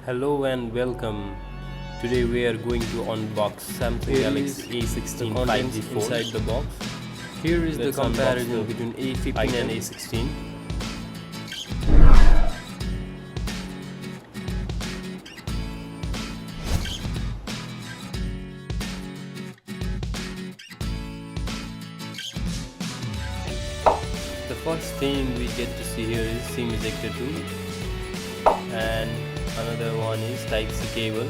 Hello and welcome. Today we are going to unbox Samsung Galaxy A16 5G phone. Inside the box. Here is the comparison between A15 and A16. The first thing we get to see here is SIM ejector tool, and another one is Type-C cable.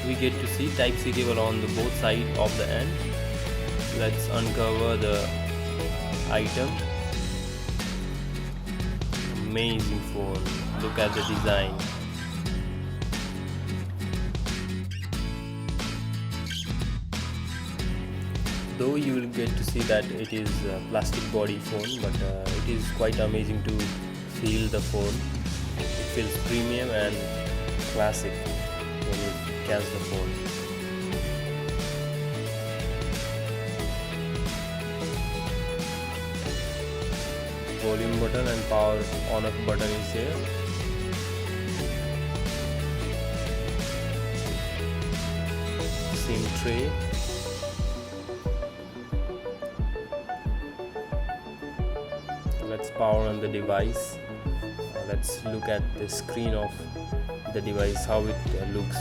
We get to see Type-C cable on the both sides of the end. Let's uncover the item. Amazing phone. Look at the design. Though you will get to see that it is a plastic body phone, but it is quite amazing to feel the phone. It feels premium and classic when you catch the phone. Volume button and power on off button is here. SIM tray. Let's power on the device. Let's look at the screen of the device, how it looks.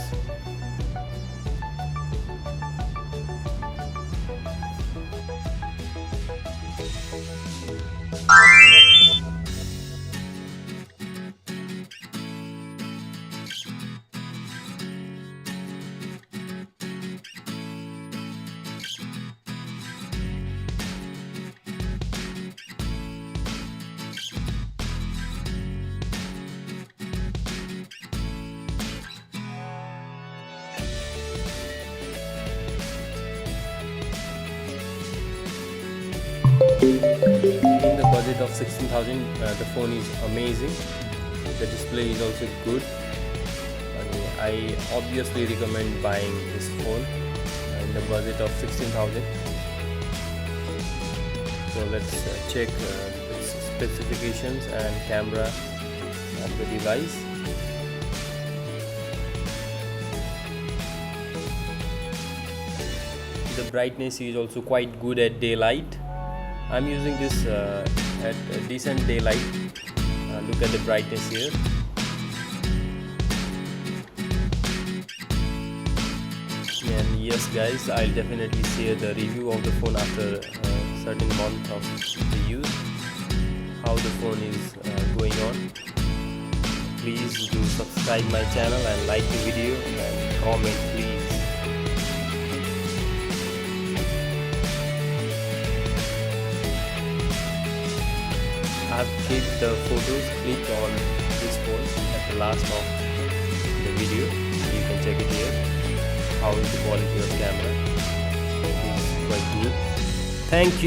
In the budget of 16,000, the phone is amazing. The display is also good. I obviously recommend buying this phone in the budget of 16,000. So let's check its specifications and camera of the device. The brightness is also quite good at daylight. I'm using this at a decent daylight. Look at the brightness here. And yes guys, I'll definitely share the review of the phone after a certain month of the use, how the phone is going on. Please do subscribe my channel and like the video and comment please. I have kept the photos clicked on this phone at the last of the video. You can check it here. How is the quality of camera? It is quite good. Thank you.